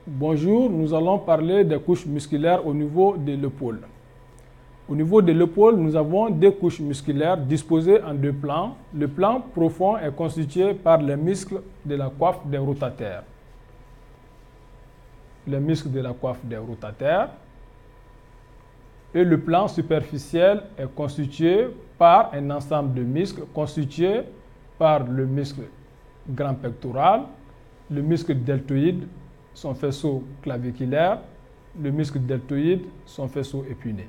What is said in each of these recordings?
Bonjour, nous allons parler des couches musculaires au niveau de l'épaule. Au niveau de l'épaule, nous avons deux couches musculaires disposées en deux plans. Le plan profond est constitué par les muscles de la coiffe des rotataires. Les muscles de la coiffe des rotataires. Et le plan superficiel est constitué par un ensemble de muscles constitués par le muscle grand pectoral, le muscle deltoïde, son faisceau claviculaire, le muscle deltoïde, son faisceau épiné.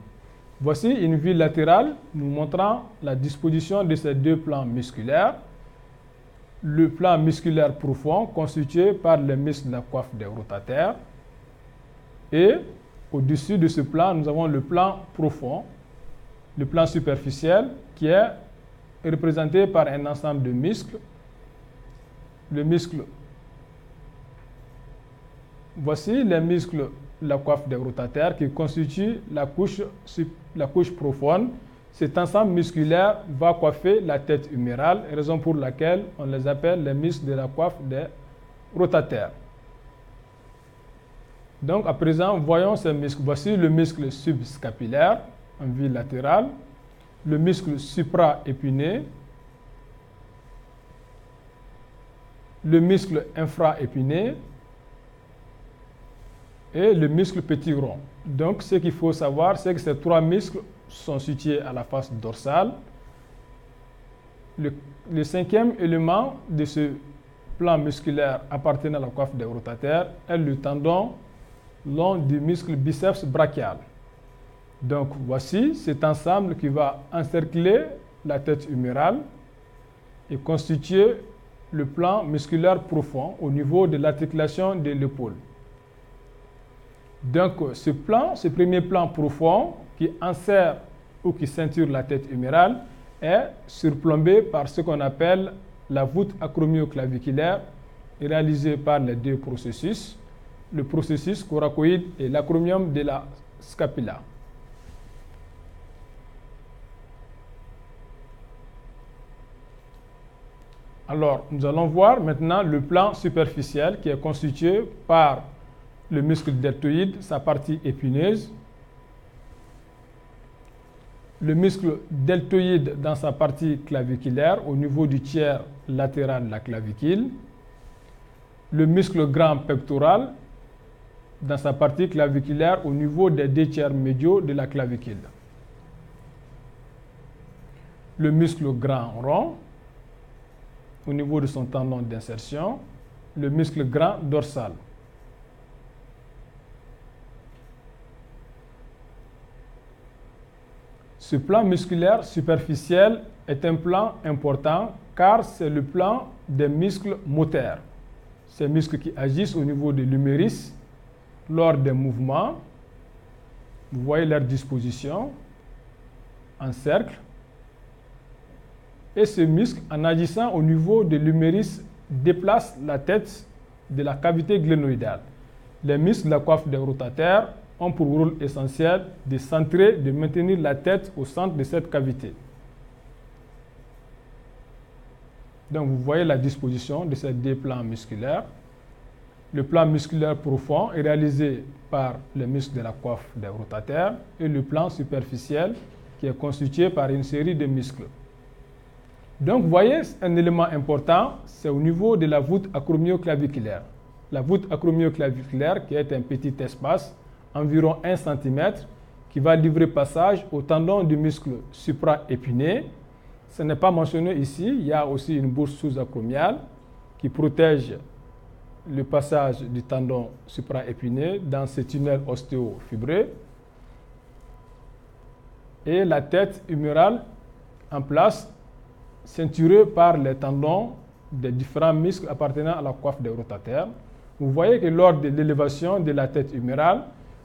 Voici une vue latérale nous montrant la disposition de ces deux plans musculaires. Le plan musculaire profond constitué par les muscles de la coiffe des rotataires. Et au-dessus de ce plan, nous avons le plan profond, le plan superficiel qui est représenté par un ensemble de muscles. Le muscle, voici les muscles de la coiffe des rotataires qui constituent la couche profonde. Cet ensemble musculaire va coiffer la tête humérale, raison pour laquelle on les appelle les muscles de la coiffe des rotataires. Donc à présent, voyons ces muscles. Voici le muscle subscapulaire en vue latérale, le muscle supraépiné, le muscle infraépiné et le muscle petit rond. Donc ce qu'il faut savoir, c'est que ces trois muscles sont situés à la face dorsale. Le cinquième élément de ce plan musculaire appartenant à la coiffe des rotataires est le tendon long du muscle biceps brachial. Donc voici cet ensemble qui va encercler la tête humérale et constituer le plan musculaire profond au niveau de l'articulation de l'épaule. Donc ce premier plan profond qui enserre ou qui ceinture la tête humérale est surplombé par ce qu'on appelle la voûte acromioclaviculaire réalisée par les deux processus, le processus coracoïde et l'acromion de la scapula. Alors, nous allons voir maintenant le plan superficiel qui est constitué par le muscle deltoïde, sa partie épineuse, le muscle deltoïde dans sa partie claviculaire au niveau du tiers latéral de la clavicule, le muscle grand pectoral dans sa partie claviculaire au niveau des deux tiers médiaux de la clavicule, le muscle grand rond au niveau de son tendon d'insertion, le muscle grand dorsal. Ce plan musculaire superficiel est un plan important car c'est le plan des muscles moteurs. Ces muscles qui agissent au niveau de l'humérus lors des mouvements. Vous voyez leur disposition en cercle. Et ce muscle, en agissant au niveau de l'humérus, déplace la tête de la cavité glénoïdale. Les muscles de la coiffe des rotataires ont pour rôle essentiel de centrer, de maintenir la tête au centre de cette cavité. Donc vous voyez la disposition de ces deux plans musculaires. Le plan musculaire profond est réalisé par les muscles de la coiffe des rotataires et le plan superficiel qui est constitué par une série de muscles. Donc, vous voyez, un élément important, c'est au niveau de la voûte acromioclaviculaire. La voûte acromioclaviculaire, qui est un petit espace, environ 1 cm, qui va livrer passage au tendon du muscle supraépiné. Ce n'est pas mentionné ici, il y a aussi une bourse sous-acromiale qui protège le passage du tendon supraépiné dans ce tunnel ostéofibreux. Et la tête humérale en place, ceinturée par les tendons des différents muscles appartenant à la coiffe des rotataires. Vous voyez que lors de l'élévation de la tête humérale,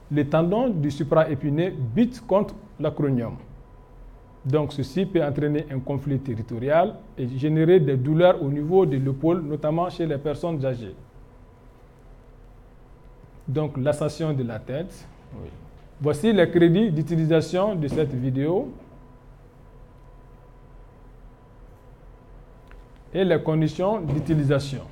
les tendons du supraépiné butent contre l'acromion. Donc ceci peut entraîner un conflit territorial et générer des douleurs au niveau de l'épaule, notamment chez les personnes âgées. Donc l'association de la tête. Oui. Voici les crédits d'utilisation de cette vidéo et les conditions d'utilisation.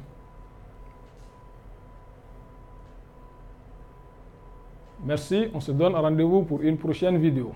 Merci, on se donne rendez-vous pour une prochaine vidéo.